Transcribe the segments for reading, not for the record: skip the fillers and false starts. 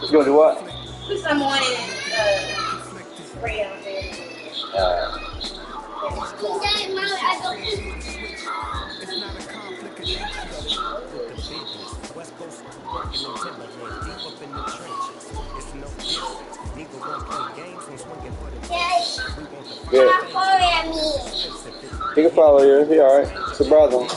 You gonna do what? Put some on it and spray on it. Good. He can follow you. He alright. It's a brother.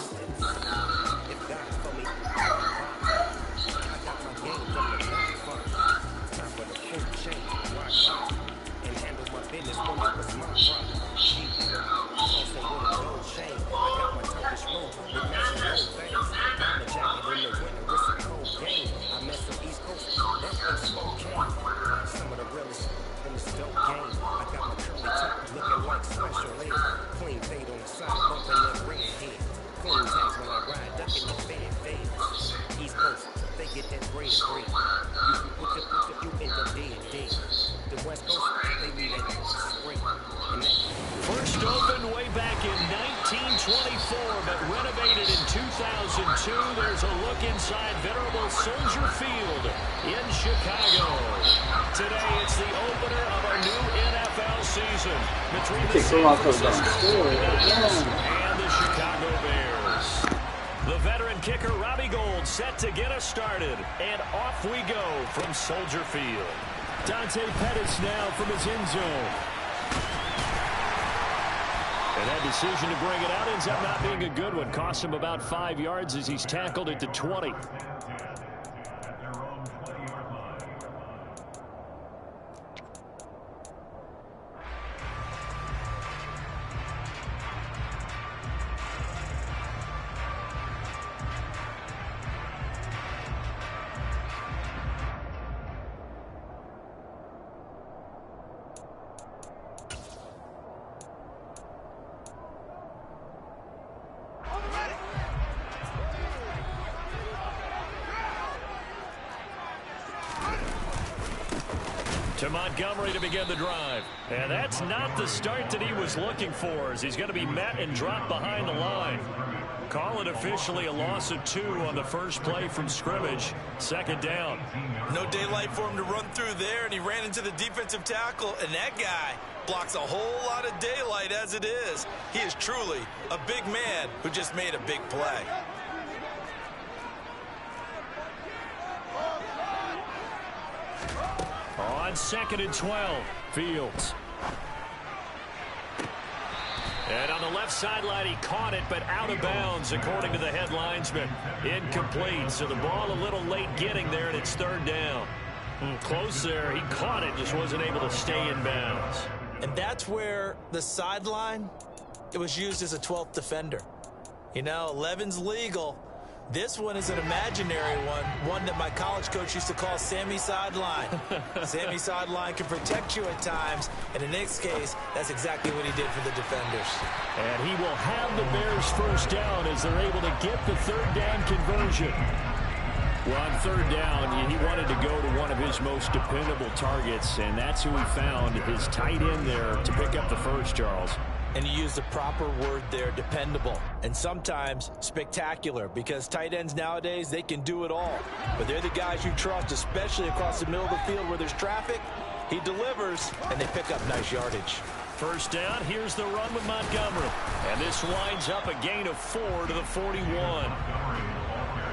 First opened way back in 1924, but renovated in 2002. There's a look inside venerable Soldier Field in Chicago. Today, it's the opener of our new NFL season between the San Francisco 49ers and the Chicago Bears. The veteran kicker Robbie Gould set to get us started, and off we go from Soldier Field. Dante Pettis now from his end zone. And that decision to bring it out ends up not being a good one. Cost him about 5 yards as he's tackled at the 20. To Montgomery to begin the drive. And that's not the start that he was looking for, as he's going to be met and dropped behind the line. Call it officially a loss of 2 on the first play from scrimmage. Second down. No daylight for him to run through there, and he ran into the defensive tackle, and that guy blocks a whole lot of daylight as it is. He is truly a big man who just made a big play. On 2nd and 12, Fields. And on the left sideline, he caught it, but out of bounds, according to the head linesman. Incomplete, so the ball a little late getting there, and it's 3rd down. Close there. He caught it, just wasn't able to stay in bounds. And that's where the sideline it was used as a 12th defender. You know, 11's legal. This one is an imaginary one that my college coach used to call Sammy Sideline. Sammy Sideline can protect you at times, and in this case, that's exactly what he did for the defenders. And he will have the Bears first down as they're able to get the third down conversion. Well, on third down, he wanted to go to one of his most dependable targets, and that's who he found, his tight end there, to pick up the first, Charles. And you use the proper word there, dependable, and sometimes spectacular, because tight ends nowadays, they can do it all. But they're the guys you trust, especially across the middle of the field where there's traffic. He delivers, and they pick up nice yardage. First down, here's the run with Montgomery. And this winds up a gain of 4 to the 41.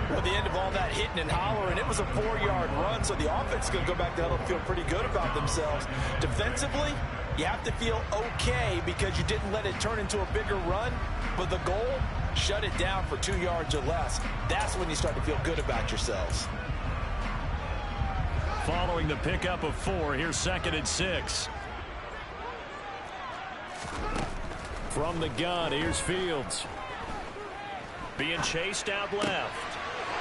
Well, at the end of all that hitting and hollering, it was a 4-yard run, so the offense is going to go back to huddle and feel pretty good about themselves. Defensively, you have to feel okay because you didn't let it turn into a bigger run, but the goal, shut it down for 2 yards or less. That's when you start to feel good about yourselves. Following the pickup of 4, here's 2nd and 6. From the gun, here's Fields. Being chased out left.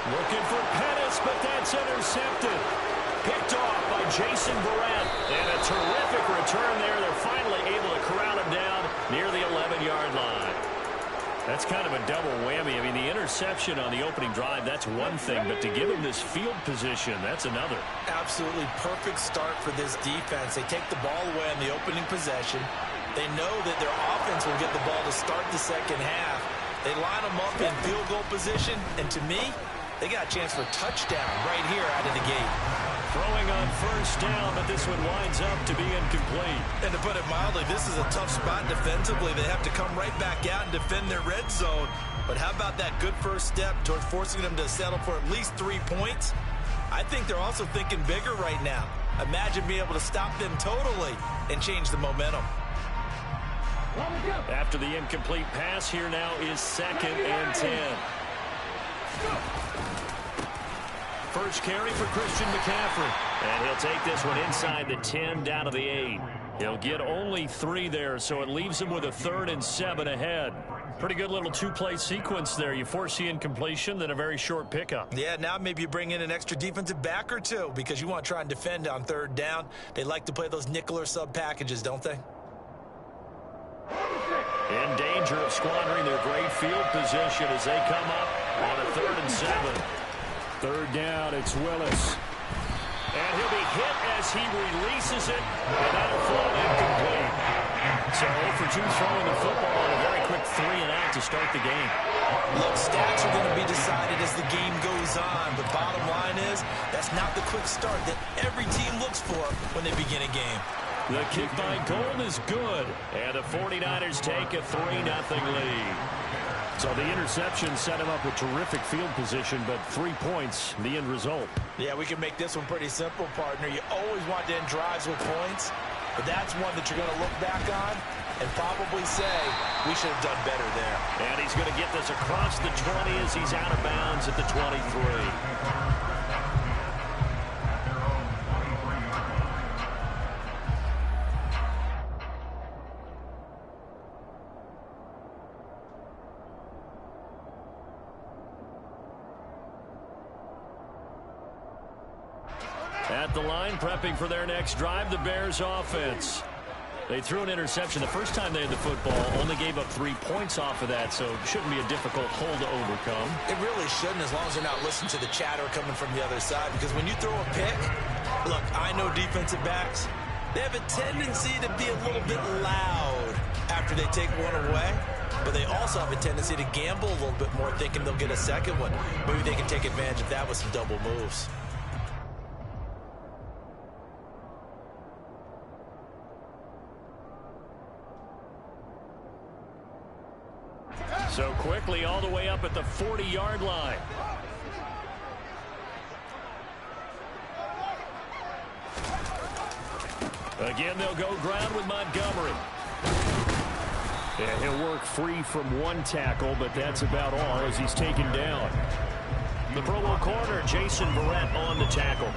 Looking for Pettis, but that's intercepted. Picked off by Jason Verrett. And a terrific return there. They're finally able to corral him down near the 11-yard line. That's kind of a double whammy. I mean, the interception on the opening drive, that's one thing. But to give him this field position, that's another. Absolutely perfect start for this defense. They take the ball away on the opening possession. They know that their offense will get the ball to start the second half. They line them up in field goal position. And to me, they got a chance for a touchdown right here out of the gate. Throwing on first down, but this one winds up to be incomplete. And to put it mildly, this is a tough spot defensively. They have to come right back out and defend their red zone. But how about that good first step towards forcing them to settle for at least 3 points? I think they're also thinking bigger right now. Imagine being able to stop them totally and change the momentum. After the incomplete pass, here now is 2nd and 10. First carry for Christian McCaffrey. And he'll take this one inside the 10 down to the 8. He'll get only 3 there, so it leaves him with a 3rd and 7 ahead. Pretty good little 2-play sequence there. You force the incompletion, then a very short pickup. Yeah, now maybe you bring in an extra defensive back or 2 because you want to try and defend on 3rd down. They like to play those nickel or sub packages, don't they? In danger of squandering their great field position as they come up on a 3rd and 7. 3rd down, it's Willis. And he'll be hit as he releases it, and that'll fall incomplete. So 0 for 2 throwing the football on a very quick 3 and out to start the game. Look, stats are going to be decided as the game goes on, but bottom line is that's not the quick start that every team looks for when they begin a game. The kick by Gold is good, and the 49ers take a 3-0 lead. So the interception set him up with terrific field position, but 3 points, the end result. Yeah, we can make this one pretty simple, partner. You always want to end drives with points, but that's one that you're going to look back on and probably say, we should have done better there. And he's going to get this across the 20 as he's out of bounds at the 23. At the line, prepping for their next drive, the Bears offense. They threw an interception the first time they had the football, only gave up 3 points off of that, so it shouldn't be a difficult hole to overcome. It really shouldn't, as long as they're not listening to the chatter coming from the other side, because when you throw a pick, look, I know defensive backs, they have a tendency to be a little bit loud after they take one away, but they also have a tendency to gamble a little bit more, thinking they'll get a second one. Maybe they can take advantage of that with some double moves. So quickly all the way up at the 40-yard line. Again, they'll go ground with Montgomery. Yeah, he'll work free from one tackle, but that's about all as he's taken down. The Pro Bowl corner, Jason Verrett, on the tackle.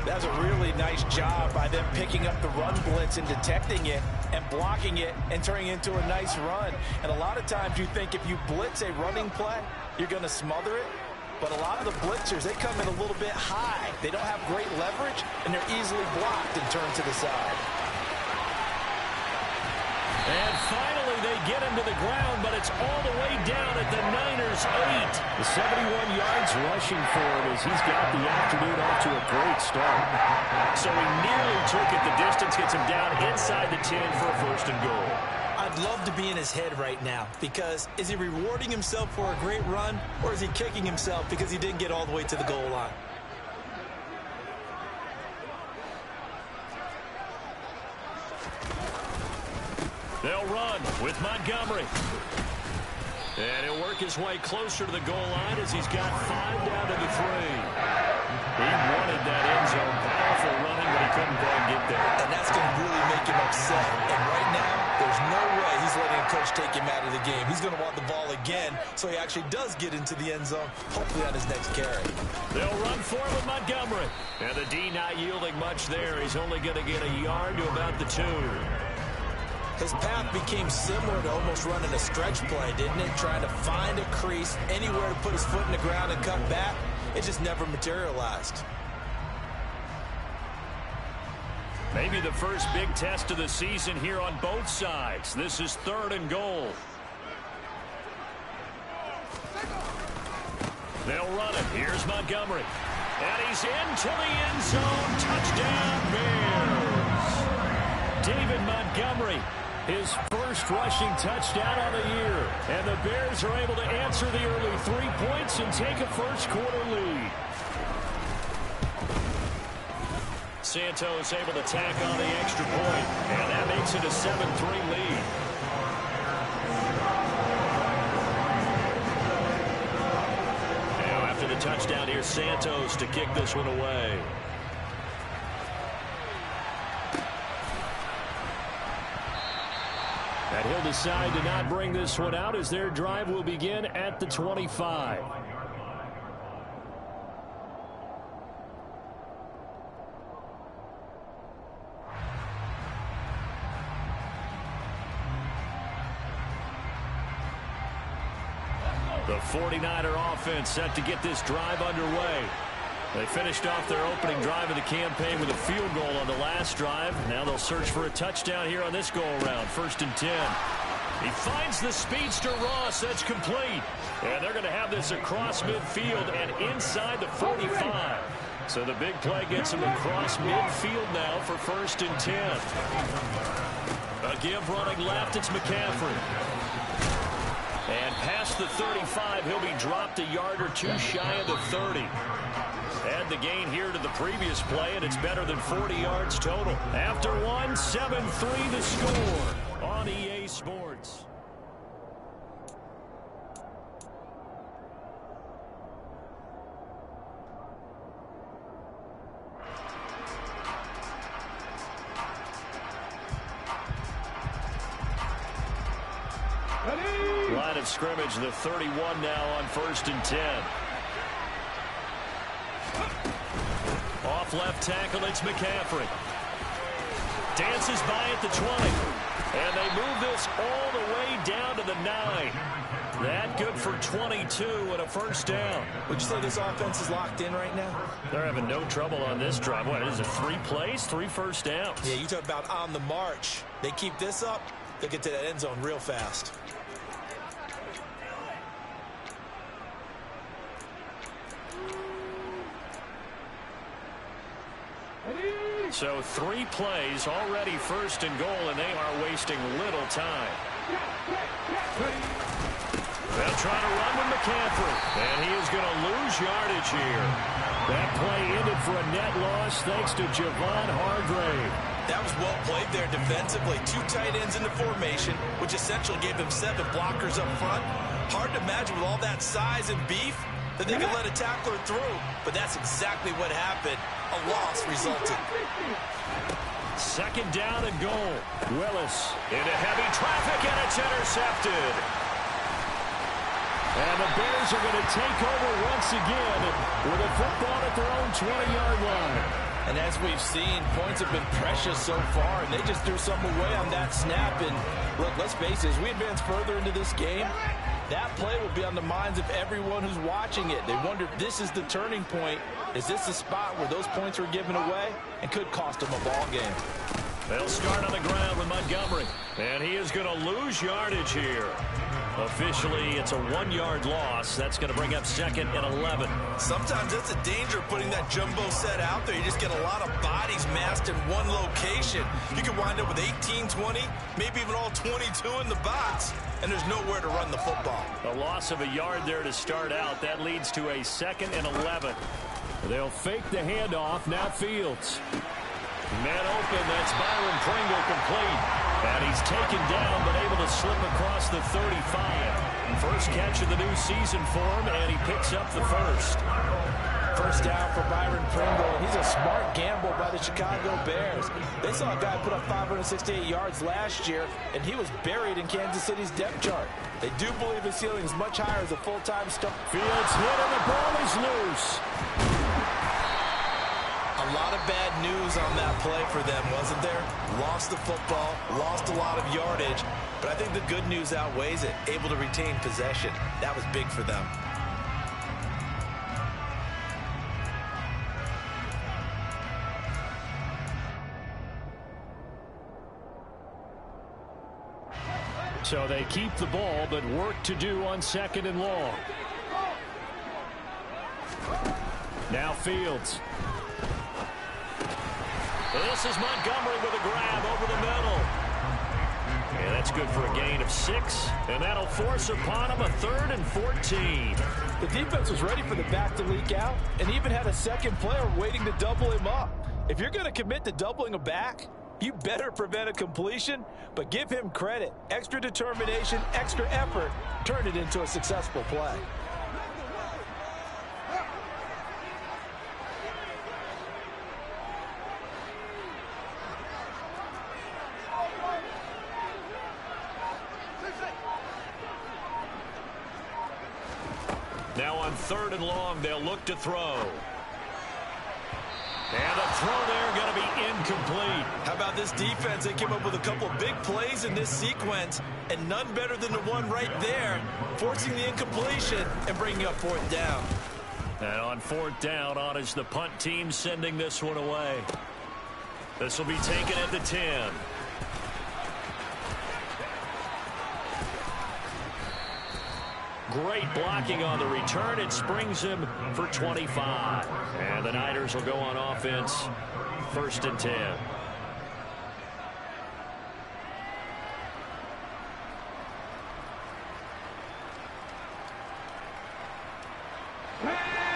That's a really nice job by them picking up the run blitz and detecting it. and blocking it and turning it into a nice run. And a lot of times you think if you blitz a running play, you're going to smother it. But a lot of the blitzers, they come in a little bit high. They don't have great leverage, and they're easily blocked and turned to the side. And finally, they get him to the ground, but it's all the way down at the Niners' 8. The 71 yards rushing for him as he's got the afternoon off to a great start. So he nearly took it the distance, gets him down inside the 10 for a first and goal. I'd love to be in his head right now, because is he rewarding himself for a great run, or is he kicking himself because he didn't get all the way to the goal line? They'll run with Montgomery. And he'll work his way closer to the goal line as he's got 5 down to the 3. He wanted that end zone. Powerful running, but he couldn't quite get there. And that's going to really make him upset. And right now, there's no way he's letting a coach take him out of the game. He's going to want the ball again, so he actually does get into the end zone, hopefully on his next carry. They'll run for him with Montgomery. And the D not yielding much there. He's only going to get a yard to about the 2. His path became similar to almost running a stretch play, didn't it? Trying to find a crease, anywhere to put his foot in the ground and cut back. It just never materialized. Maybe the first big test of the season here on both sides. This is 3rd and goal. They'll run it. Here's Montgomery. And he's into the end zone. Touchdown, Bears. David Montgomery, his first rushing touchdown on the year. And the Bears are able to answer the early 3 points and take a first-quarter lead. Santos able to tack on the extra point, and that makes it a 7-3 lead. Now after the touchdown, here's Santos to kick this one away. And he'll decide to not bring this one out as their drive will begin at the 25. The 49er offense set to get this drive underway. They finished off their opening drive of the campaign with a field goal on the last drive. Now they'll search for a touchdown here on this go-around. 1st and 10. He finds the speedster Ross. That's complete. And they're going to have this across midfield and inside the 45. So the big play gets him across midfield now for 1st and 10. A give running left. It's McCaffrey. And past the 35, he'll be dropped a yard or 2 shy of the 30. Add the gain here to the previous play, and it's better than 40 yards total. After one, 7-3 the score on EA Sports. Line of scrimmage, the 31 now on 1st and 10. Off left tackle, it's McCaffrey. Dances by at the 20. And they move this all the way down to the 9. That good for 22 and a first down. Would you say this offense is locked in right now? They're having no trouble on this drive. What is it, 3 plays, 3 first downs? Yeah, you talk about on the march. They keep this up, they'll get to that end zone real fast. So 3 plays, already 1st and goal, and they are wasting little time. They'll try to run with McCaffrey, and he is going to lose yardage here. That play ended for a net loss thanks to Javon Hargrave. That was well played there defensively. 2 tight ends in the formation, which essentially gave them 7 blockers up front. Hard to imagine with all that size and beef that they could let a tackler through, but that's exactly what happened. A loss resulted. 2nd down and goal. Willis into heavy traffic, and it's intercepted. And the Bears are going to take over once again with a football at their own 20-yard line. And as we've seen, points have been precious so far, and they just threw some away on that snap. And look, let's face it, as we advance further into this game, that play will be on the minds of everyone who's watching it. They wonder if this is the turning point. Is this the spot where those points were given away and could cost them a ball game? They'll start on the ground with Montgomery, and he is going to lose yardage here. Officially, it's a 1-yard loss. That's going to bring up 2nd and 11. Sometimes that's a danger putting that jumbo set out there. You just get a lot of bodies massed in one location. You can wind up with 18, 20, maybe even all 22 in the box, and there's nowhere to run the football. A loss of a yard there to start out. That leads to a 2nd and 11. They'll fake the handoff. Now Fields. Man open, that's Byron Pringle complete. And he's taken down, but able to slip across the 35. First catch of the new season for him, and he picks up the first. First down for Byron Pringle. He's a smart gamble by the Chicago Bears. They saw a guy put up 568 yards last year, and he was buried in Kansas City's depth chart. They do believe his ceiling is much higher as a full-time star. Fields hit, and the ball is loose. A lot of bad news on that play for them, wasn't there? Lost the football, lost a lot of yardage, but I think the good news outweighs it. Able to retain possession. That was big for them. So they keep the ball, but work to do on 2nd and long. Now Fields. This is Montgomery with a grab over the middle. And that's good for a gain of 6. And that'll force upon him a 3rd and 14. The defense was ready for the back to leak out and even had a second player waiting to double him up. If you're going to commit to doubling a back, you better prevent a completion, but give him credit. Extra determination, extra effort, turn it into a successful play. Now on 3rd and long, they'll look to throw. And the throw there going to be incomplete. How about this defense? They came up with a couple of big plays in this sequence, and none better than the one right there, forcing the incompletion and bringing up 4th down. And on 4th down, on is the punt team sending this one away. This will be taken at the 10. Great blocking on the return. It springs him for 25. And the Niners will go on offense. 1st and 10.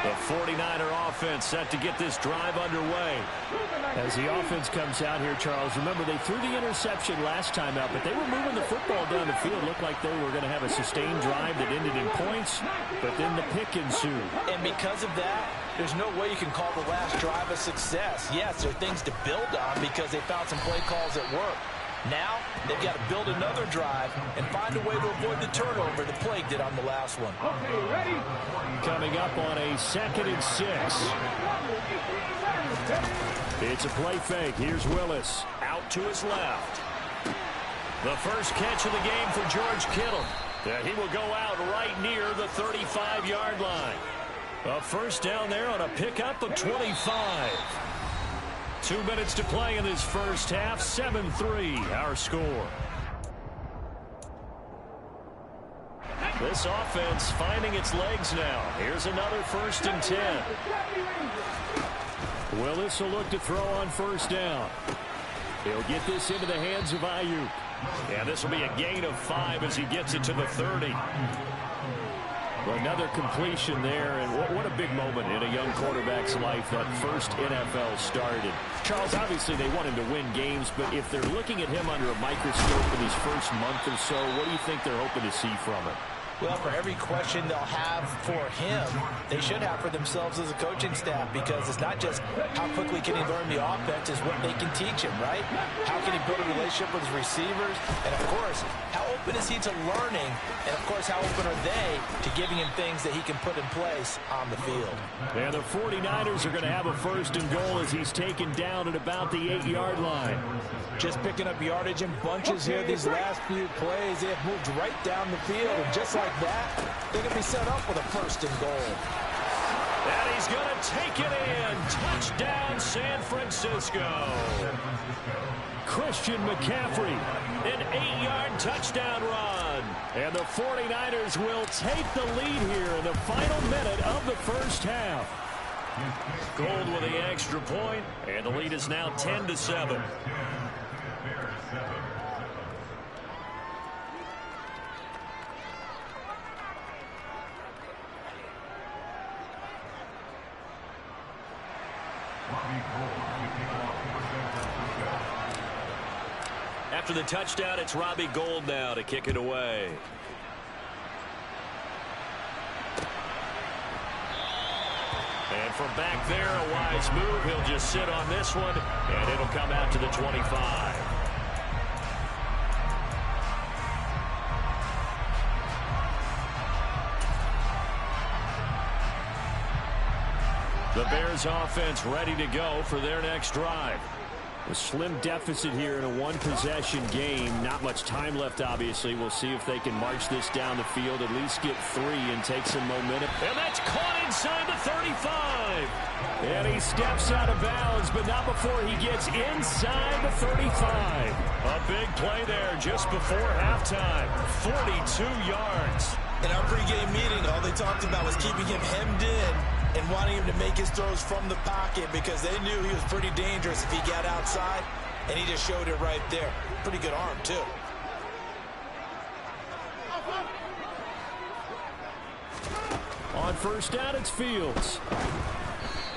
The 49er offense set to get this drive underway. As the offense comes out here, Charles, remember they threw the interception last time out, but they were moving the football down the field. Looked like they were going to have a sustained drive that ended in points, but then the pick ensued. And because of that, there's no way you can call the last drive a success. Yes, there are things to build on because they found some play calls that work. Now, they've got to build another drive and find a way to avoid the turnover the play did on the last one. Okay, ready? Coming up on a 2nd and 6. It's a play fake. Here's Willis. Out to his left. The first catch of the game for George Kittle. He will go out right near the 35-yard line. A first down there on a pickup of 25. 2 minutes to play in this first half. 7-3 our score. This offense finding its legs now. Here's another 1st and 10. Willis will look to throw on 1st down. He'll get this into the hands of Ayuk. Yeah, this will be a gain of 5 as he gets it to the 30. Another completion there, and what a big moment in a young quarterback's life, that first NFL started. Charles, obviously they want him to win games, but if they're looking at him under a microscope in his first month or so, what do you think they're hoping to see from him? Well, for every question they'll have for him, they should have for themselves as a coaching staff, because it's not just how quickly can he learn the offense, it's what they can teach him, right? How can he build a relationship with his receivers? And, of course, how open is he to learning? And, of course, how open are they to giving him things that he can put in place on the field? And the 49ers are going to have a first and goal as he's taken down at about the 8-yard line. Just picking up yardage in bunches here these last few plays. They have moved right down the field, and just like that, they're going to be set up with a first and goal. And he's going to take it in. Touchdown, San Francisco. Christian McCaffrey, an 8-yard touchdown run. And the 49ers will take the lead here in the final minute of the first half. Gold with the extra point, and the lead is now 10-7. After the touchdown, it's Robbie Gould now to kick it away. And from back there, a wise move. He'll just sit on this one, and it'll come out to the 25. The Bears offense ready to go for their next drive. A slim deficit here in a one-possession game. Not much time left, obviously. We'll see if they can march this down the field, at least get 3 and take some momentum. And that's caught inside the 35. And he steps out of bounds, but not before he gets inside the 35. A big play there just before halftime. 42 yards. In our pregame meeting, all they talked about was keeping him hemmed in and wanting him to make his throws from the pocket, because they knew he was pretty dangerous if he got outside, and he just showed it right there. Pretty good arm, too. On first down, it's Fields.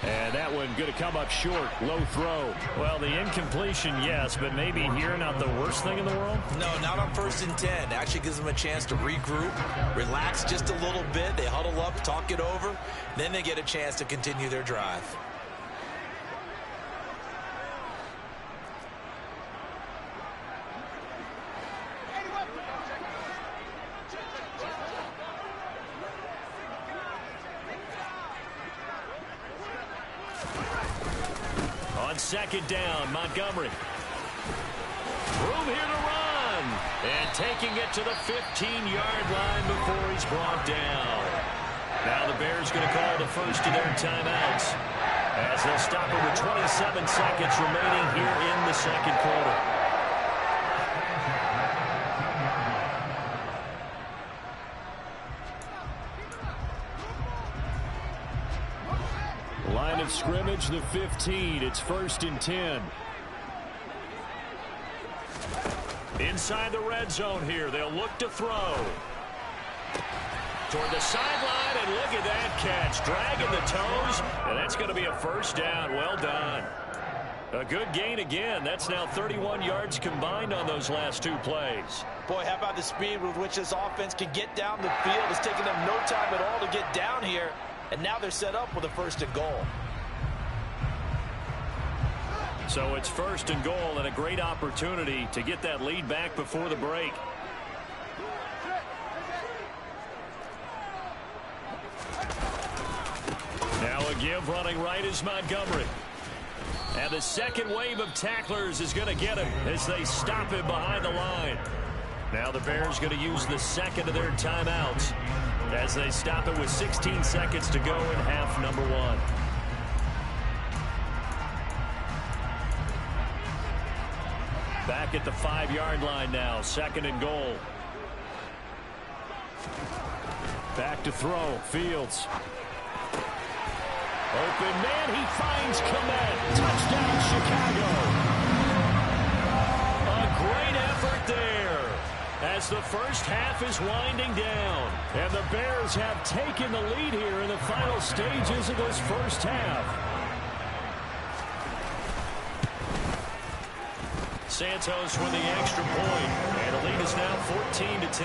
And that one going to come up short. Low throw. Well, the incompletion, yes, but maybe here not the worst thing in the world? No, not on 1st and 10. Actually gives them a chance to regroup, relax just a little bit. They huddle up, talk it over. Then they get a chance to continue their drive. On second down, Montgomery. Room here to run. And taking it to the 15-yard line before he's brought down. Now the Bears going to call the first of their timeouts, as they'll stop it with 27 seconds remaining here in the second quarter. Line of scrimmage, the 15. It's 1st and 10. Inside the red zone here. They'll look to throw. Toward the sideline, and look at that catch. Dragging the toes, and that's going to be a first down. Well done. A good gain again. That's now 31 yards combined on those last 2 plays. Boy, how about the speed with which this offense can get down the field? It's taken them no time at all to get down here. And now they're set up with a 1st and goal. So it's 1st and goal, and a great opportunity to get that lead back before the break. Now a give running right is Montgomery. And the second wave of tacklers is going to get him as they stop him behind the line. Now the Bears going to use the second of their timeouts as they stop it with 16 seconds to go in half number 1. Back at the 5-yard line now, 2nd and goal. Back to throw, Fields. Open man, he finds Kmet. Touchdown, Chicago. A great effort there as the first half is winding down. And the Bears have taken the lead here in the final stages of this first half. Santos with the extra point, and the lead is now 14-10.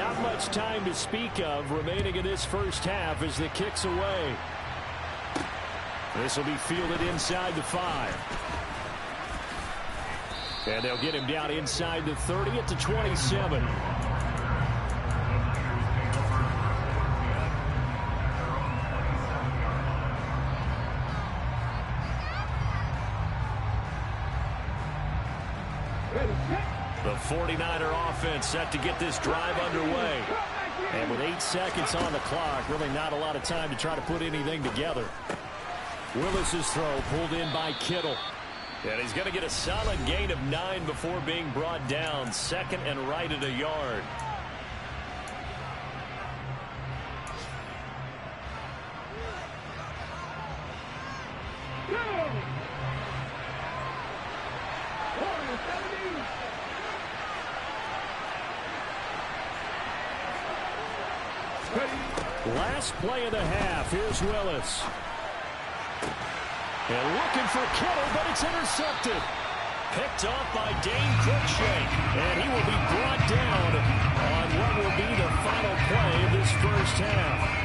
not much time to speak of remaining in this first half as the kick's away. This will be fielded inside the 5. And they'll get him down inside the 30 at the 27. The 49er offense set to get this drive underway. And with 8 seconds on the clock, really not a lot of time to try to put anything together. Willis's throw pulled in by Kittle. And he's going to get a solid gain of 9 before being brought down. Second and right at a yard. Last play of the half. Here's Willis. And looking for Kittle, but it's intercepted. Picked off by Dane Cruikshank. And he will be brought down on what will be the final play of this first half.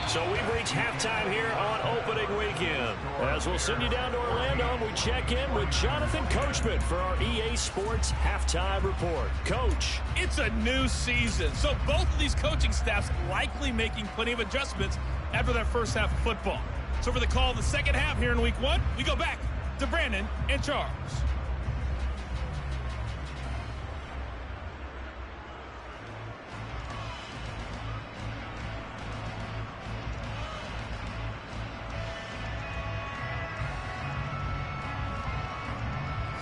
So we've reached halftime here on opening weekend. As we'll send you down to Orlando, and we check in with Jonathan Coachman for our EA Sports Halftime Report. Coach. It's a new season, so both of these coaching staffs likely making plenty of adjustments after their first half of football. So for the call of the second half here in week 1, we go back to Brandon and Charles.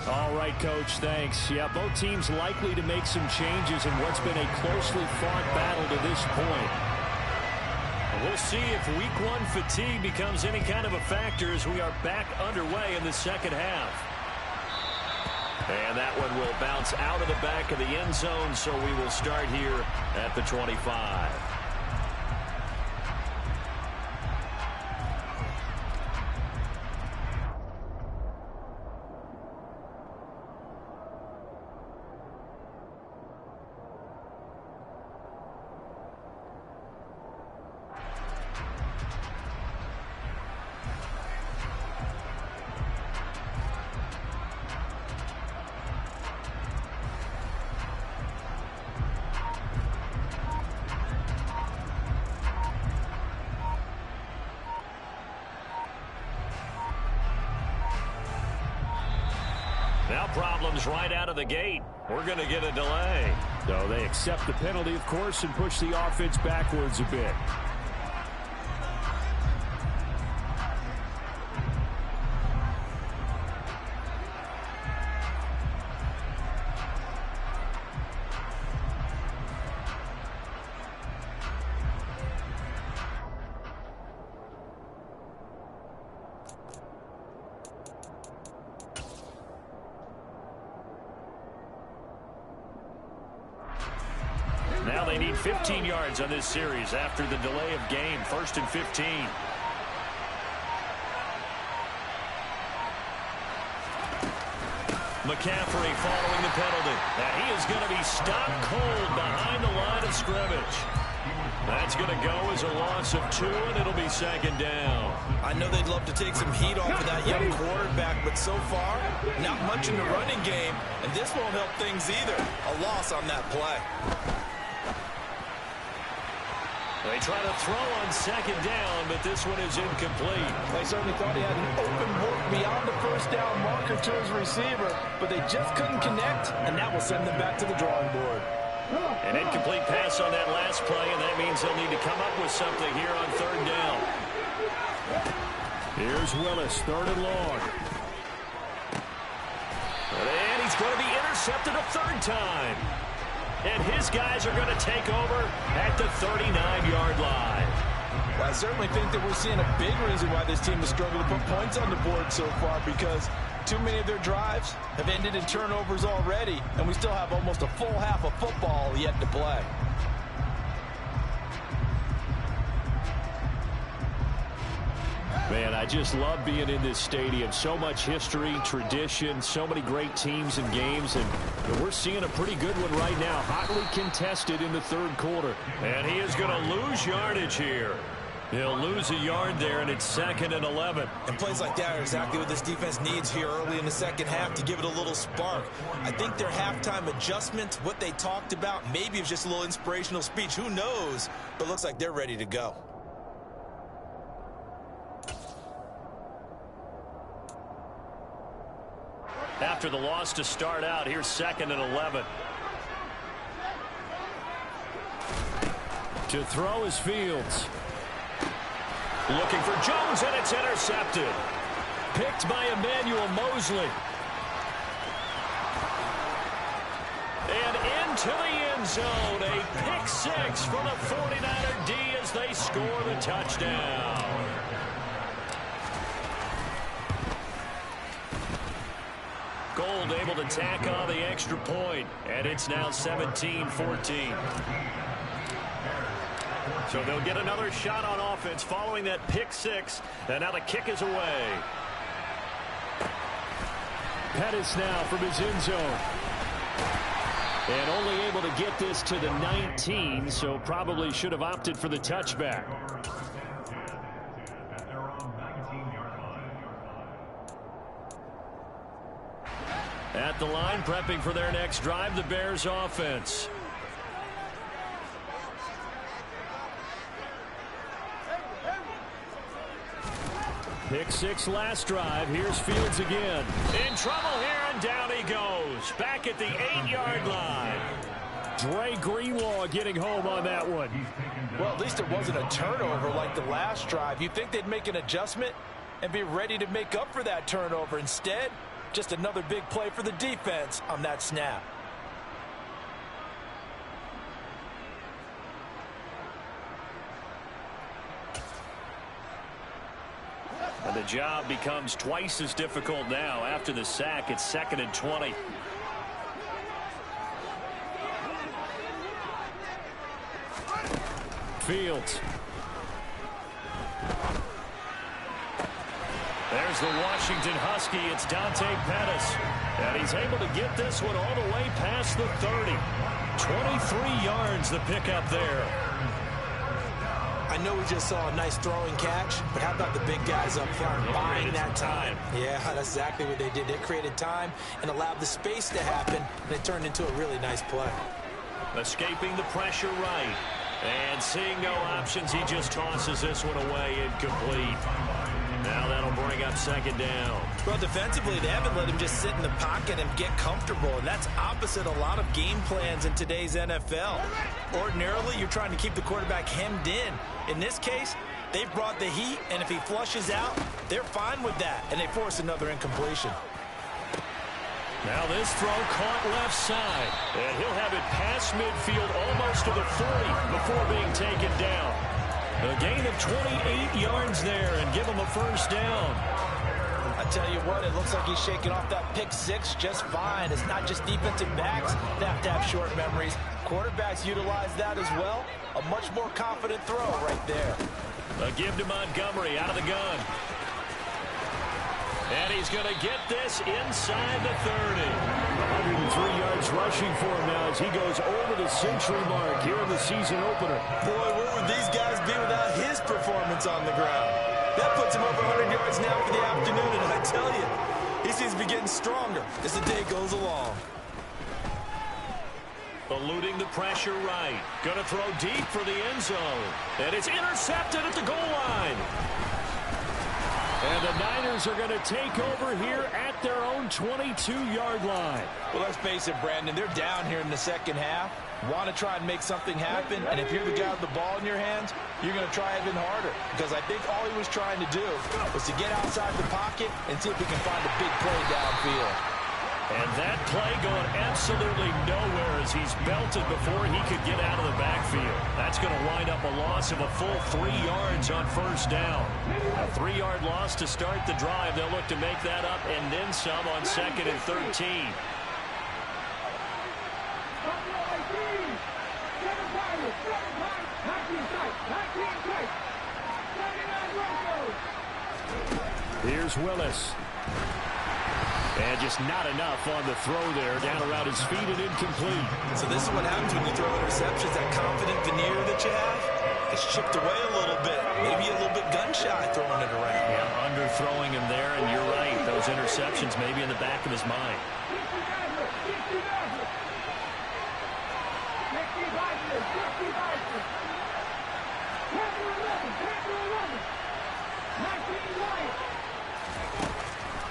All right, Coach, thanks. Yeah, both teams likely to make some changes in what's been a closely fought battle to this point. We'll see if week 1 fatigue becomes any kind of a factor as we are back underway in the second half. And that one will bounce out of the back of the end zone, so we will start here at the 25. Now problems right out of the gate. We're going to get a delay. So they accept the penalty, of course, and push the offense backwards a bit. Now they need 15 yards on this series after the delay of game. 1st and 15. McCaffrey following the penalty. And he is going to be stopped cold behind the line of scrimmage. That's going to go as a loss of 2, and it'll be 2nd down. I know they'd love to take some heat off of that young quarterback, but so far, not much in the running game, and this won't help things either. A loss on that play. They try to throw on 2nd down, but this one is incomplete. They certainly thought he had an open look beyond the first down marker to his receiver, but they just couldn't connect, and that will send them back to the drawing board. An incomplete pass on that last play, and that means they'll need to come up with something here on 3rd down. Here's Willis, 3rd and long. And he's going to be intercepted a 3rd time. And his guys are going to take over at the 39-yard line. Well, I certainly think that we're seeing a big reason why this team has struggled to put points on the board so far, because too many of their drives have ended in turnovers already, and we still have almost a full half of football yet to play. Man, I just love being in this stadium. So much history, tradition, so many great teams and games, and we're seeing a pretty good one right now, hotly contested in the third quarter. And he is going to lose yardage here. He'll lose a yard there, and it's 2nd and 11. And plays like that are exactly what this defense needs here early in the second half to give it a little spark. I think their halftime adjustment, what they talked about, maybe it was just a little inspirational speech. Who knows? But looks like they're ready to go. After the loss to start out, here's 2nd and 11. To throw is Fields. Looking for Jones, and it's intercepted. Picked by Emmanuel Mosley. And into the end zone. A pick six for the 49er D as they score the touchdown. Gold able to tack on the extra point, and it's now 17-14. So they'll get another shot on offense following that pick six, and now the kick is away. Pettis now from his end zone. And only able to get this to the 19, so probably should have opted for the touchback. At the line, prepping for their next drive, the Bears offense. Pick six last drive. Here's Fields again. In trouble here, and down he goes. Back at the 8-yard line. Dre Greenlaw getting home on that one. Well, at least it wasn't a turnover like the last drive. You'd think they'd make an adjustment and be ready to make up for that turnover. Instead, just another big play for the defense on that snap. And the job becomes twice as difficult now. After the sack, it's 2nd and 20. Fields. There's the Washington Husky. It's Dante Pettis. And he's able to get this one all the way past the 30. 23 yards the pickup there. I know we just saw a nice throwing catch, but how about the big guys up front buying that time? Yeah, that's exactly what they did. They created time and allowed the space to happen, and it turned into a really nice play. Escaping the pressure right. And seeing no options, he just tosses this one away, incomplete. Now that'll bring up 2nd down. Well, defensively, they haven't let him just sit in the pocket and get comfortable, and that's opposite a lot of game plans in today's NFL. Ordinarily, you're trying to keep the quarterback hemmed in. In this case, they've brought the heat, and if he flushes out, they're fine with that, and they force another incompletion. Now this throw caught left side, and he'll have it past midfield almost to the 40 before being taken down. A gain of 28 yards there and give him a first down. I tell you what, it looks like he's shaking off that pick six just fine. It's not just defensive backs that have to have short memories. Quarterbacks utilize that as well. A much more confident throw right there. A give to Montgomery out of the gun. And he's going to get this inside the 30. 103 yards rushing for him now as he goes over the century mark here in the season opener. Boy, where would these guys be without his performance on the ground? That puts him over 100 yards now for the afternoon, and I tell you, he seems to be getting stronger as the day goes along. Eluding the pressure right. Going to throw deep for the end zone. And it's intercepted at the goal line. And the Niners are going to take over here at their own 22-yard line. Well, let's face it, Brandon, they're down here in the second half. Want to try and make something happen, and if you're the guy with the ball in your hands, you're going to try even harder. Because I think all he was trying to do was to get outside the pocket and see if he can find a big play downfield. And that play going absolutely nowhere as he's belted before he could get out of the backfield. That's going to wind up a loss of a full 3 yards on first down. A 3-yard loss to start the drive. They'll look to make that up and then some on 2nd and 13. Here's Willis. And just not enough on the throw there. Down around his feet and incomplete. So this is what happens when you throw interceptions. That confident veneer that you have is chipped away a little bit. Maybe a little bit gun-shy throwing it around. Yeah, underthrowing him there, and you're right. Those interceptions may be in the back of his mind.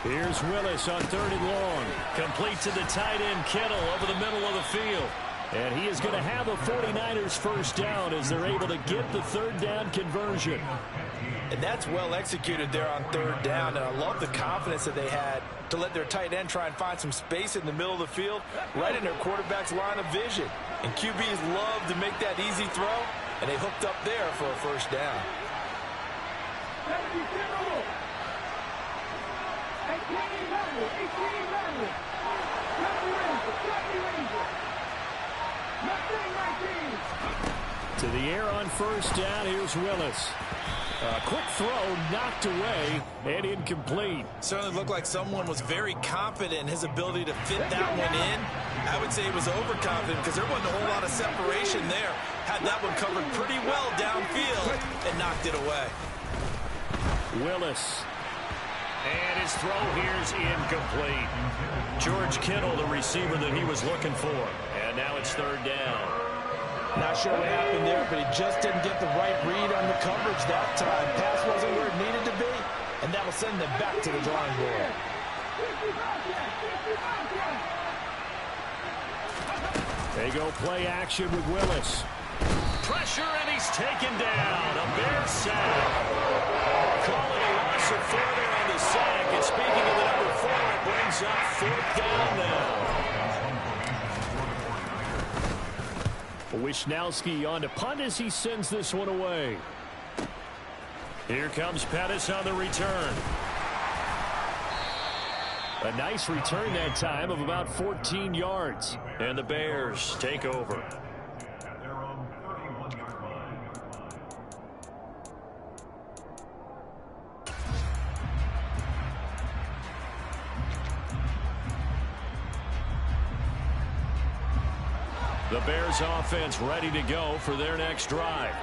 Here's Willis on 3rd and long. Complete to the tight end, Kittle, over the middle of the field. And he is going to have a 49ers first down as they're able to get the 3rd down conversion. And that's well executed there on 3rd down. And I love the confidence that they had to let their tight end try and find some space in the middle of the field, right in their quarterback's line of vision. And QBs love to make that easy throw, and they hooked up there for a first down. To the air on first down, here's Willis. A quick throw, knocked away, and incomplete. Certainly looked like someone was very confident in his ability to fit that one in. I would say he was overconfident because there wasn't a whole lot of separation there. Had that one covered pretty well downfield and knocked it away. Willis. And his throw here's incomplete. George Kittle, the receiver that he was looking for. And now it's 3rd down. Not sure what happened there, but he just didn't get the right read on the coverage that time. Pass wasn't where it needed to be, and that will send them back to the drawing board. They go play action with Willis. Pressure, and he's taken down. A Bear sack. Calling a loss of 4 there on the sack. And speaking of the number 4, it brings up 4th down now. Wishnowski on to punt as he sends this one away. Here comes Pettis on the return. A nice return that time of about 14 yards. And the Bears take over. The Bears offense ready to go for their next drive.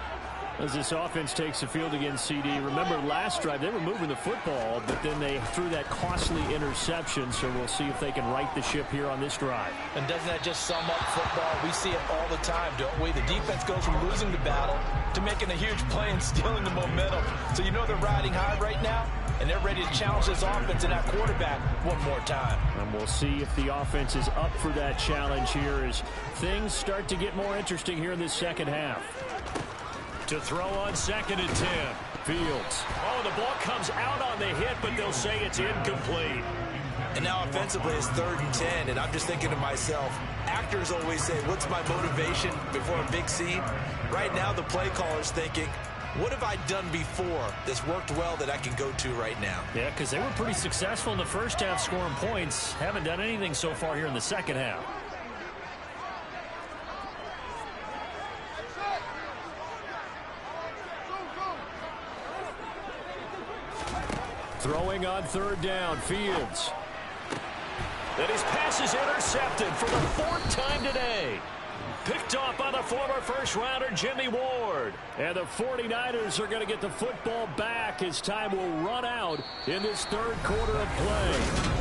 As this offense takes the field against CD, remember last drive they were moving the football, but then they threw that costly interception, so we'll see if they can right the ship here on this drive. And doesn't that just sum up football? We see it all the time, don't we? The defense goes from losing the battle to making a huge play and stealing the momentum. So you know they're riding high right now, and they're ready to challenge this offense and that quarterback one more time. And we'll see if the offense is up for that challenge here as things start to get more interesting here in this second half. To throw on 2nd and 10. Fields. Oh, the ball comes out on the hit, but they'll say it's incomplete. And now offensively it's 3rd and 10, and I'm just thinking to myself, actors always say, what's my motivation before a big scene? Right now the play caller's thinking, what have I done before that's worked well that I can go to right now? Yeah, because they were pretty successful in the first half scoring points. Haven't done anything so far here in the second half. Throwing on 3rd down, Fields. And his pass is intercepted for the 4th time today. Picked off by the former first-rounder Jimmy Ward. And the 49ers are going to get the football back as time will run out in this 3rd quarter of play.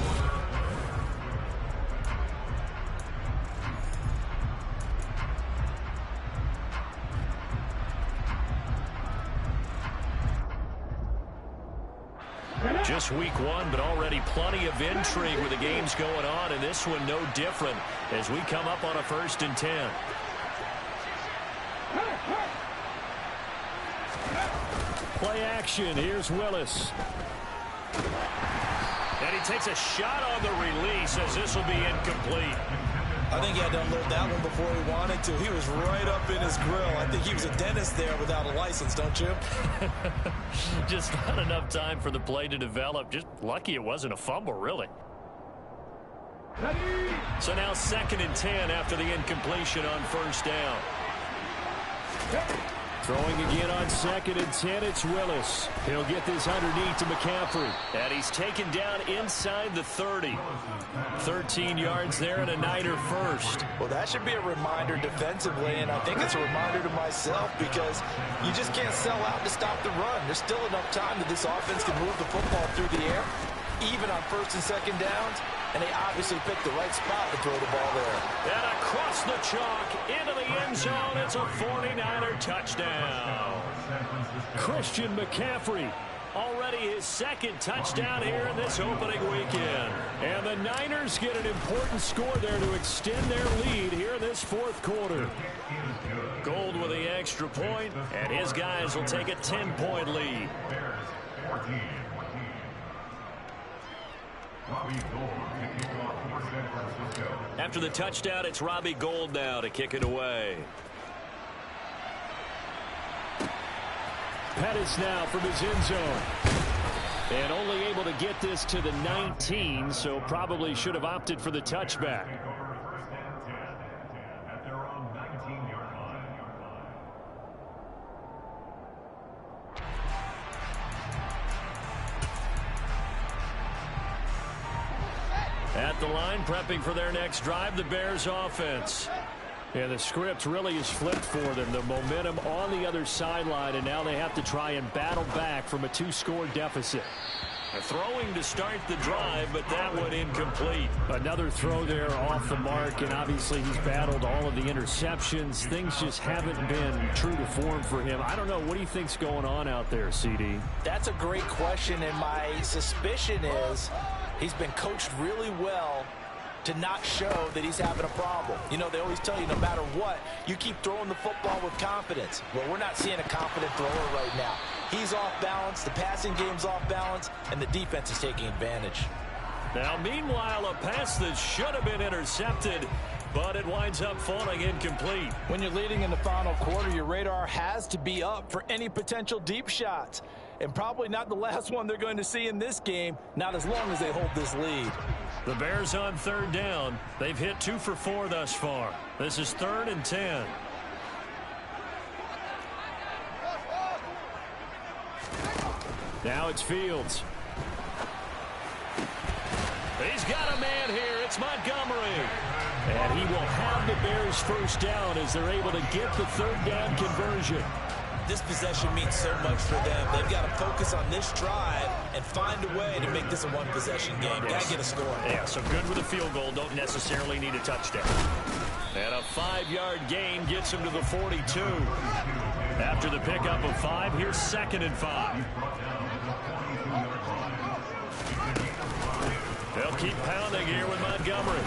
Just week 1, but already plenty of intrigue with the games going on, and this one no different as we come up on a 1st and 10. Play action. Here's Willis. And he takes a shot on the release as this will be incomplete. I think he had to unload that one before he wanted to. He was right up in his grill. I think he was a dentist there without a license, don't you? Just not enough time for the play to develop. Just lucky it wasn't a fumble, really. So now 2nd and 10 after the incompletion on 1st down. Throwing again on 2nd and 10, it's Willis. He'll get this underneath to McCaffrey. And he's taken down inside the 30. 13 yards there and a Niner first. Well, that should be a reminder defensively, and I think it's a reminder to myself because you just can't sell out to stop the run. There's still enough time that this offense can move the football through the air, even on 1st and 2nd downs, and they obviously picked the right spot to throw the ball there. And across the chalk, into the end zone, it's a 49er touchdown. Christian McCaffrey, already his 2nd touchdown here in this opening weekend. And the Niners get an important score there to extend their lead here in this 4th quarter. Gold with the extra point, and his guys will take a 10-point lead. After the touchdown, it's Robbie Gould now to kick it away. Pettis now from his end zone. And only able to get this to the 19, so probably should have opted for the touchback. At the line, prepping for their next drive, the Bears offense. And the script really is flipped for them. The momentum on the other sideline, and now they have to try and battle back from a 2-score deficit. Throwing to start the drive, but that one incomplete. Another throw there off the mark, and obviously he's battled all of the interceptions. Things just haven't been true to form for him. I don't know. What do you think's going on out there, CD? That's a great question, and my suspicion is he's been coached really well to not show that he's having a problem. You know, they always tell you no matter what, you keep throwing the football with confidence. Well, we're not seeing a confident thrower right now. He's off balance, the passing game's off balance, and the defense is taking advantage. Now, meanwhile, a pass that should have been intercepted, but it winds up falling incomplete. When you're leading in the final quarter, your radar has to be up for any potential deep shots. And probably not the last one they're going to see in this game, not as long as they hold this lead. The Bears on 3rd down. They've hit 2 for 4 thus far. This is 3rd and 10. Now it's Fields. He's got a man here. It's Montgomery. And he will have the Bears first down as they're able to get the 3rd down conversion. This possession means so much for them. They've got to focus on this drive and find a way to make this a one-possession game. Got to get a score. Yeah, so good with a field goal. Don't necessarily need a touchdown. And a 5-yard gain gets him to the 42. After the pickup of 5, here's 2nd and 5. They'll keep pounding here with Montgomery.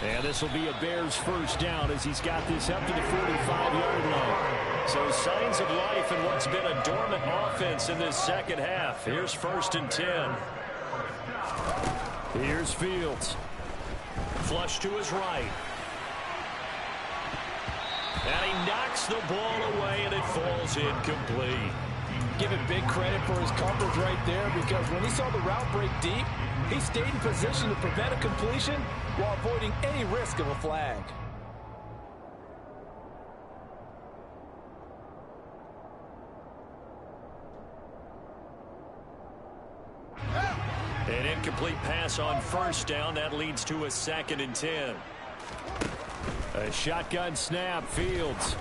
And this will be a Bears first down as he's got this up to the 45-yard line. So signs of life in what's been a dormant offense in this 2nd half. Here's 1st and 10. Here's Fields. Flush to his right. And he knocks the ball away, and it falls incomplete. Give him big credit for his coverage right there, because when he saw the route break deep, he stayed in position to prevent a completion while avoiding any risk of a flag. An incomplete pass on 1st down. That leads to a 2nd and 10. A shotgun snap, Fields.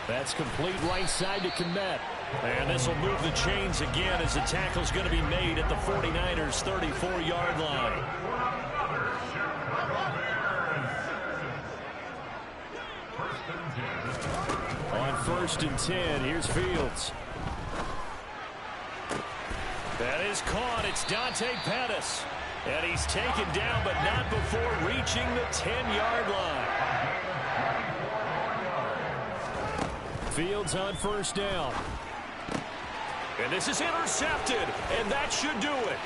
That's complete right side to Kmet. And this will move the chains again as the tackle's going to be made at the 49ers' 34-yard line. On 1st and 10, here's Fields. That is caught. It's Dante Pettis. And he's taken down, but not before reaching the 10-yard line. Fields on 1st down. And this is intercepted, and that should do it.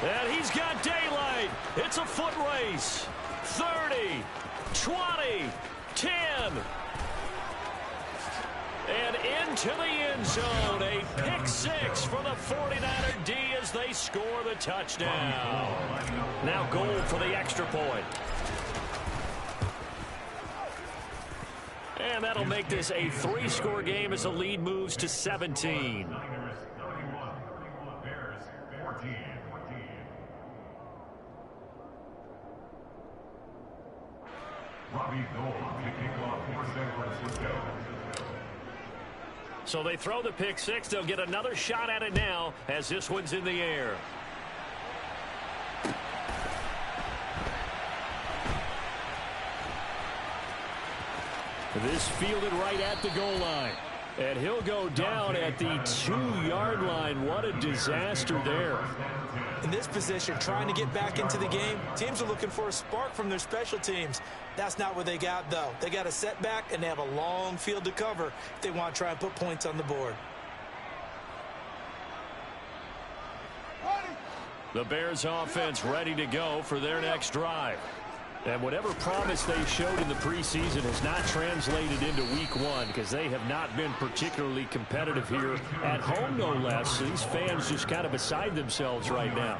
And he's got daylight. It's a foot race. 30, 20, 10. And into the end zone. A pick 6 for the 49er D as they score the touchdown. Now goal for the extra point. And that'll make this a 3-score game as the lead moves to 17. So they throw the pick six. They'll get another shot at it now as this one's in the air. This fielded right at the goal line. And he'll go down at the 2-yard line. What a disaster there. In this position, trying to get back into the game, teams are looking for a spark from their special teams. That's not what they got, though. They got a setback, and they have a long field to cover if they want to try and put points on the board. The Bears offense ready to go for their next drive. And whatever promise they showed in the preseason has not translated into week one because they have not been particularly competitive here at home, no less. These fans just kind of beside themselves right now.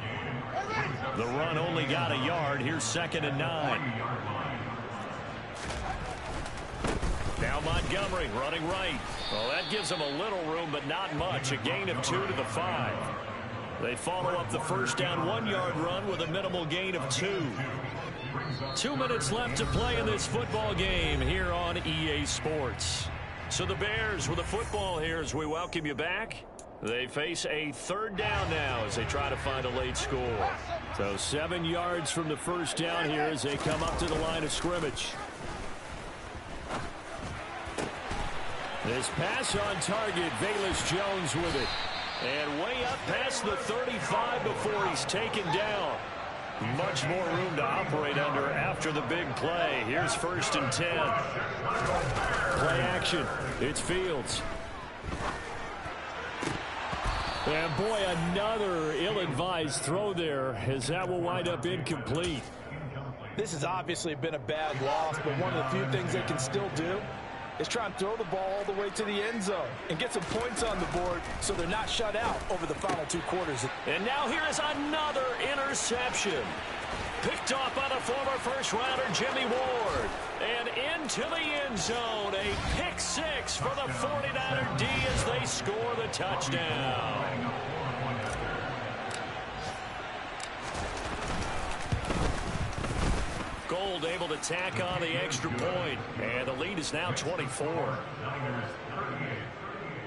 The run only got a yard. Here's 2nd and 9. Now Montgomery running right. Well, that gives them a little room, but not much. A gain of 2 to the 5. They follow up the first down 1-yard run with a minimal gain of 2. 2 minutes left to play in this football game here on EA Sports. So the Bears with the football here as we welcome you back. They face a 3rd down now as they try to find a late score. So 7 yards from the first down here as they come up to the line of scrimmage. This pass on target, Velus Jones with it. And way up past the 35 before he's taken down. Much more room to operate under after the big play. Here's 1st and 10. Play action. It's Fields. And boy, another ill-advised throw there as that will wind up incomplete. This has obviously been a bad loss, but one of the few things they can still do is try and throw the ball all the way to the end zone and get some points on the board so they're not shut out over the final 2 quarters. And now here is another interception. Picked off by the former first-rounder Jimmy Ward. And into the end zone, a pick 6 for the 49er D as they score the touchdown. Gold able to tack on the extra point, and the lead is now 24. Niners 38,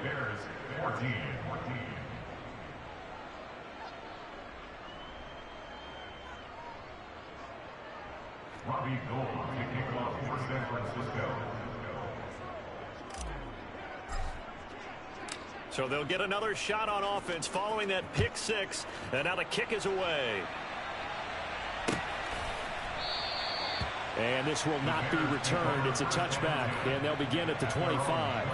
Bears 14. Robbie Gould to kick off for San Francisco. So they'll get another shot on offense following that pick 6, and now the kick is away. And this will not be returned. It's a touchback, and they'll begin at the 25.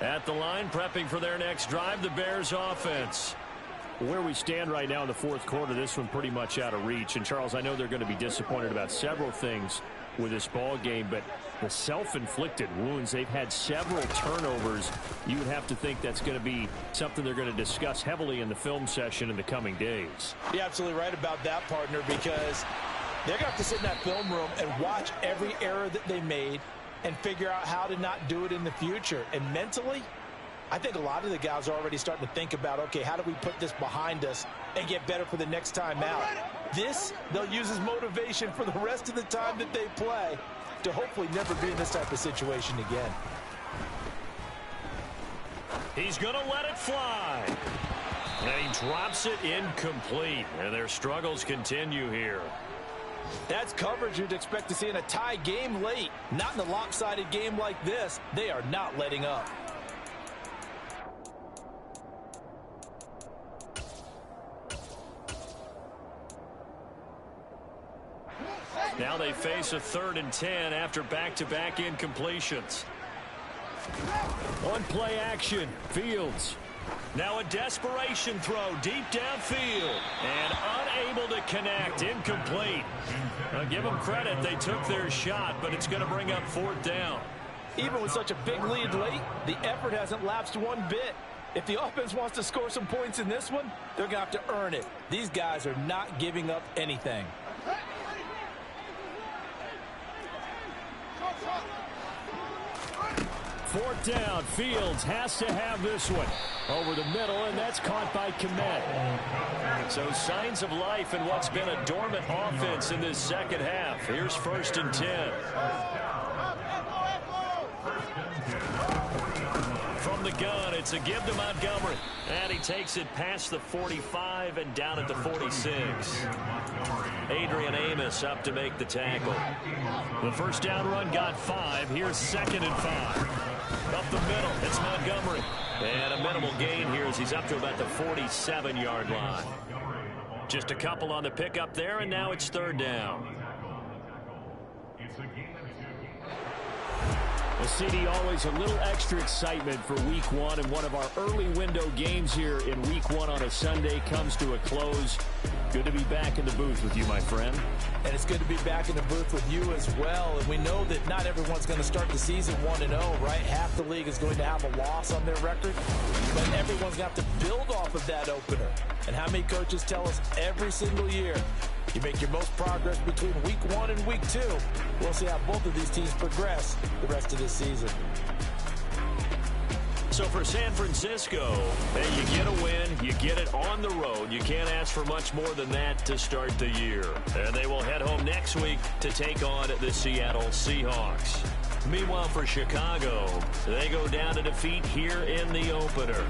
At the line, prepping for their next drive, the Bears offense. Where we stand right now in the 4th quarter, this one pretty much out of reach. And, Charles, I know they're going to be disappointed about several things with this ball game, but the self-inflicted wounds, they've had several turnovers. You would have to think that's going to be something they're going to discuss heavily in the film session in the coming days. You're absolutely right about that, partner, because they're going to have to sit in that film room and watch every error that they made and figure out how to not do it in the future. And mentally, I think a lot of the guys are already starting to think about, okay, how do we put this behind us and get better for the next time out? This, they'll use as motivation for the rest of the time that they play to hopefully never be in this type of situation again. He's going to let it fly. And he drops it incomplete. And their struggles continue here. That's coverage you'd expect to see in a tie game late. Not in a lopsided game like this. They are not letting up. Now they face a 3rd and 10 after back-to-back incompletions. On play action, Fields. Now a desperation throw deep downfield. And unable to connect, incomplete. I'll give them credit, they took their shot, but it's going to bring up 4th down. Even with such a big lead late, the effort hasn't lapsed one bit. If the offense wants to score some points in this one, they're going to have to earn it. These guys are not giving up anything. Fourth down. Fields has to have this one. Over the middle, and that's caught by Kmet. So signs of life in what's been a dormant offense in this second half. Here's 1st and 10. From the gun, it's a give to Montgomery. And he takes it past the 45 and down at the 46. Adrian Amos up to make the tackle. The first down run got 5. Here's 2nd and 5. Up the middle, it's Montgomery. And a minimal gain here as he's up to about the 47-yard line. Just a couple on the pickup there, and now it's 3rd down. Well, CD, always a little extra excitement for Week 1, and one of our early window games here in Week 1 on a Sunday comes to a close. Good to be back in the booth with you, my friend. And it's good to be back in the booth with you as well. And we know that not everyone's going to start the season 1-0, right? Half the league is going to have a loss on their record. But everyone's going to have to build off of that opener. And how many coaches tell us every single year, you make your most progress between Week 1 and Week 2. We'll see how both of these teams progress the rest of this season. So for San Francisco, hey, you get a win, you get it on the road. You can't ask for much more than that to start the year. And they will head home next week to take on the Seattle Seahawks. Meanwhile, for Chicago, they go down to defeat here in the opener.